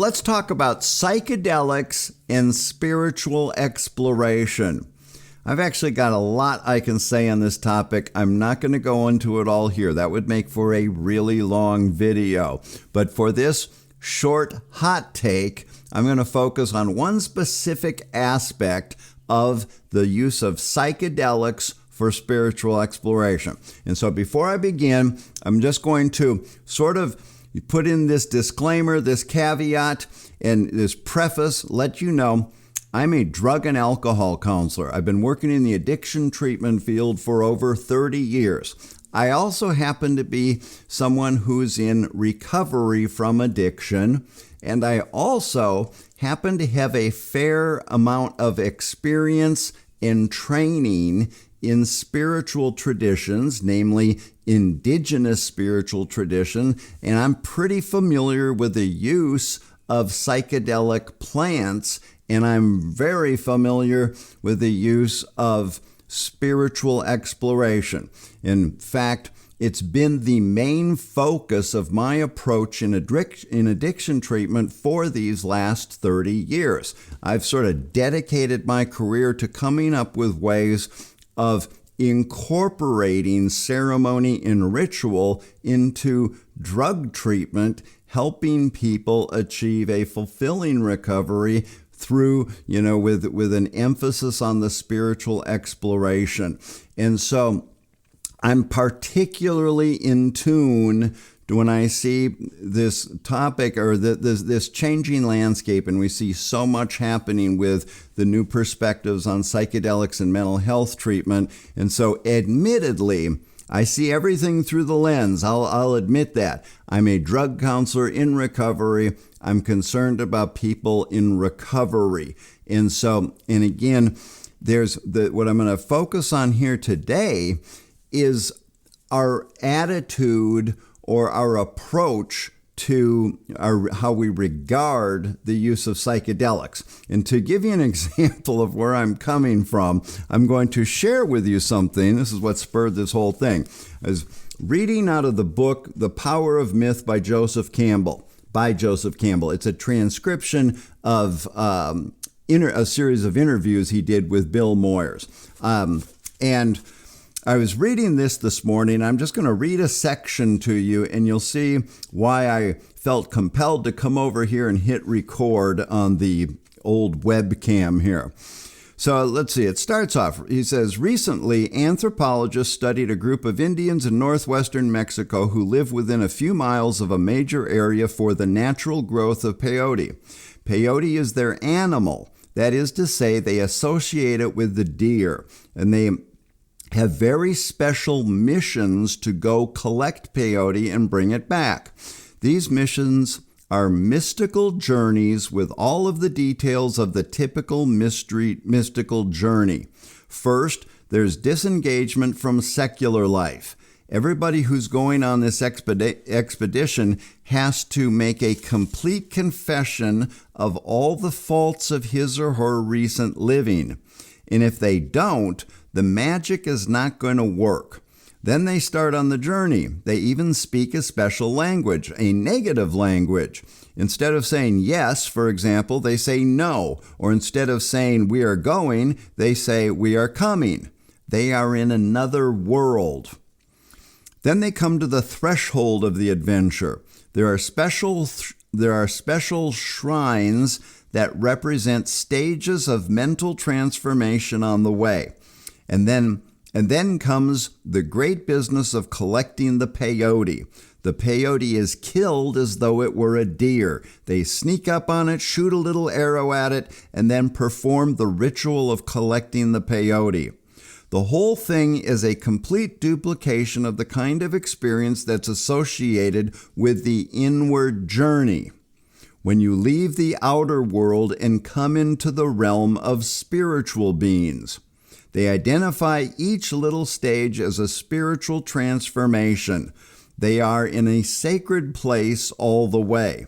Let's talk about psychedelics and spiritual exploration. I've actually got a lot I can say on this topic. I'm not going to go into it all here. That would make for a really long video. But for this short hot take, I'm going to focus on one specific aspect of the use of psychedelics for spiritual exploration. And so before I begin, I'm just going to sort of put in this disclaimer, this caveat, and this preface, let you know I'm a drug and alcohol counselor. I've been working in the addiction treatment field for over 30 years. I also happen to be someone who's in recovery from addiction, and I also happen to have a fair amount of experience and training in spiritual traditions, namely indigenous spiritual tradition, and I'm pretty familiar with the use of psychedelic plants, and I'm very familiar with the use of spiritual exploration. In fact, it's been the main focus of my approach in addiction treatment for these last 30 years. I've sort of dedicated my career to coming up with ways of incorporating ceremony and ritual into drug treatment, helping people achieve a fulfilling recovery through, with an emphasis on the spiritual exploration. And so I'm particularly in tune when I see this topic or this changing landscape, and we see so much happening with the new perspectives on psychedelics and mental health treatment. And so admittedly, I see everything through the lens. I'll admit that. I'm a drug counselor in recovery. I'm concerned about people in recovery. And again, what I'm going to focus on here today is our attitude or our approach to how we regard the use of psychedelics. And to give you an example of where I'm coming from, I'm going to share with you something. This is what spurred this whole thing. I was reading out of the book, The Power of Myth by Joseph Campbell. It's a transcription of a series of interviews he did with Bill Moyers. And I was reading this morning. I'm just going to read a section to you, and you'll see why I felt compelled to come over here and hit record on the old webcam here. So let's see. It starts off. He says, recently, anthropologists studied a group of Indians in northwestern Mexico who live within a few miles of a major area for the natural growth of peyote. Peyote is their animal. That is to say, they associate it with the deer, and they have very special missions to go collect peyote and bring it back. These missions are mystical journeys with all of the details of the typical mystical journey. First, there's disengagement from secular life. Everybody who's going on this expedition has to make a complete confession of all the faults of his or her recent living. And if they don't, the magic is not going to work. Then they start on the journey. They even speak a special language, a negative language. Instead of saying yes, for example, they say no. Or instead of saying we are going, they say we are coming. They are in another world. Then they come to the threshold of the adventure. There are special shrines that represent stages of mental transformation on the way. And then comes the great business of collecting the peyote. The peyote is killed as though it were a deer. They sneak up on it, shoot a little arrow at it, and then perform the ritual of collecting the peyote. The whole thing is a complete duplication of the kind of experience that's associated with the inward journey, when you leave the outer world and come into the realm of spiritual beings. They identify each little stage as a spiritual transformation. They are in a sacred place all the way.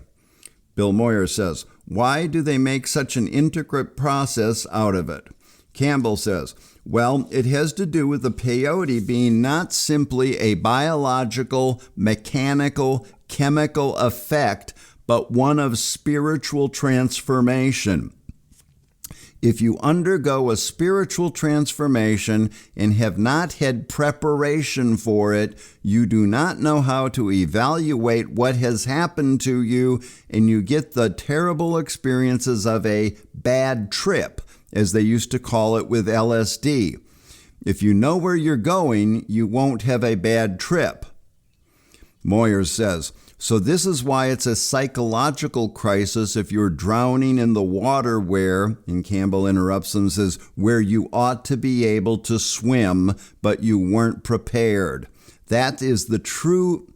Bill Moyer says, why do they make such an intricate process out of it? Campbell says, well, it has to do with the peyote being not simply a biological, mechanical, chemical effect, but one of spiritual transformation. If you undergo a spiritual transformation and have not had preparation for it, you do not know how to evaluate what has happened to you, and you get the terrible experiences of a bad trip, as they used to call it with LSD. If you know where you're going, you won't have a bad trip. Moyer says, so this is why it's a psychological crisis if you're drowning in the water where, and Campbell interrupts and says, where you ought to be able to swim, but you weren't prepared. That is true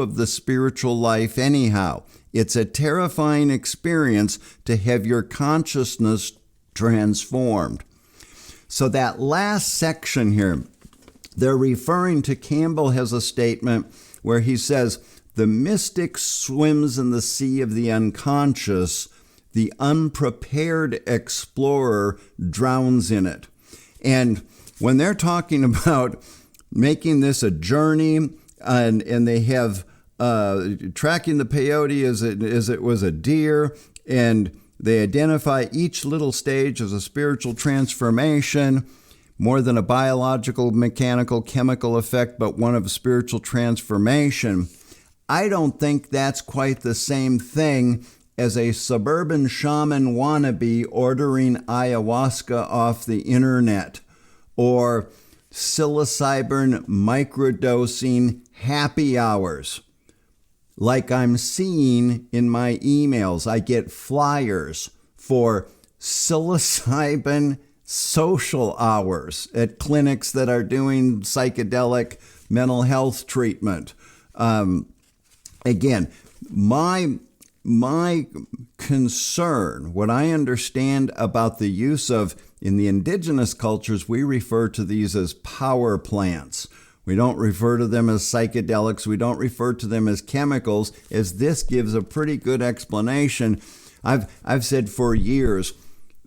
of the spiritual life anyhow. It's a terrifying experience to have your consciousness transformed. So that last section here, they're referring to, Campbell has a statement where he says, the mystic swims in the sea of the unconscious. The unprepared explorer drowns in it. And when they're talking about making this a journey, and they have tracking the peyote as it was a deer, and they identify each little stage as a spiritual transformation, more than a biological, mechanical, chemical effect, but one of spiritual transformation. I don't think that's quite the same thing as a suburban shaman wannabe ordering ayahuasca off the internet, or psilocybin microdosing happy hours. Like I'm seeing in my emails, I get flyers for psilocybin social hours at clinics that are doing psychedelic mental health treatment. Again, my concern, what I understand about the use of, in the indigenous cultures, we refer to these as power plants. We don't refer to them as psychedelics. We don't refer to them as chemicals, as this gives a pretty good explanation. I've said for years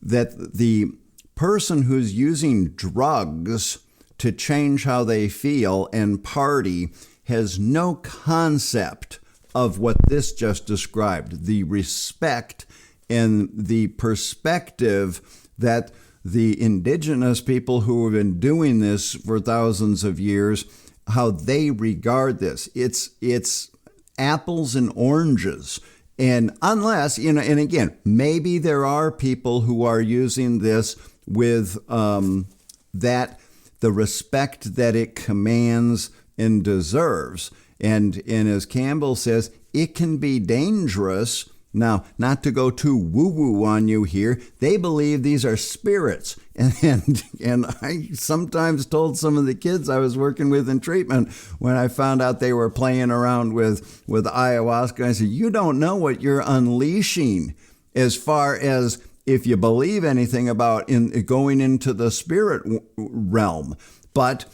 that the person who's using drugs to change how they feel and party has no concept of what this just described, the respect and the perspective that the indigenous people who have been doing this for thousands of years, how they regard this. It's apples and oranges. And unless, and again, maybe there are people who are using this with the respect that it commands and deserves. And as Campbell says, it can be dangerous. Now, not to go too woo-woo on you here, they believe these are spirits. And I sometimes told some of the kids I was working with in treatment, when I found out they were playing around with ayahuasca, I said, you don't know what you're unleashing as far as if you believe anything about going into the spirit realm. But,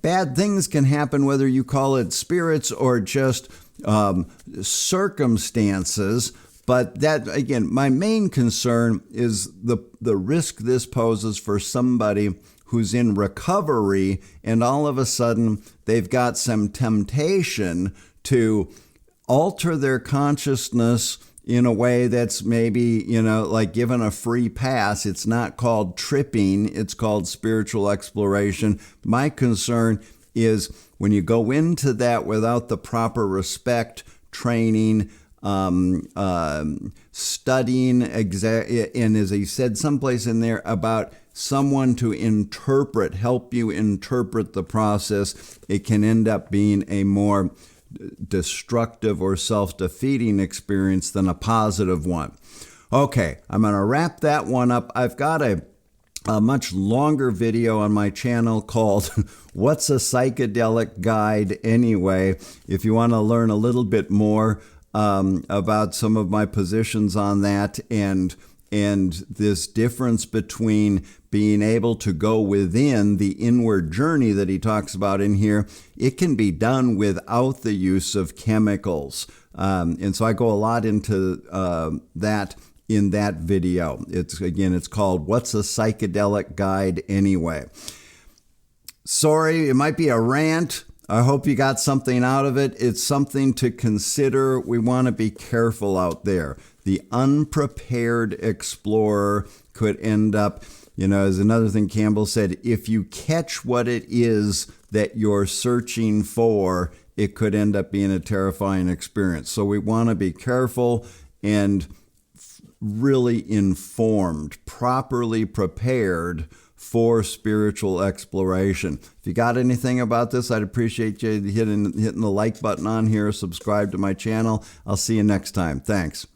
bad things can happen whether you call it spirits or just circumstances. But that, again, my main concern is the risk this poses for somebody who's in recovery, and all of a sudden they've got some temptation to alter their consciousness in a way that's maybe, like given a free pass. It's not called tripping, it's called spiritual exploration. My concern is when you go into that without the proper respect, training, studying, and as he said someplace in there about someone to help you interpret the process, it can end up being a more destructive or self-defeating experience than a positive one. Okay, I'm going to wrap that one up. I've got a much longer video on my channel called What's a Psychedelic Guide Anyway? If you want to learn a little bit more about some of my positions on that and this difference between being able to go within the inward journey that he talks about in here, it can be done without the use of chemicals. And so I go a lot into that in that video. It's called What's a Psychedelic Guide Anyway? Sorry, it might be a rant. I hope you got something out of it. It's something to consider. We want to be careful out there. The unprepared explorer could end up, as another thing Campbell said, if you catch what it is that you're searching for, it could end up being a terrifying experience. So we want to be careful and really informed, properly prepared for spiritual exploration. If you got anything about this, I'd appreciate you hitting the like button on here, subscribe to my channel. I'll see you next time. Thanks.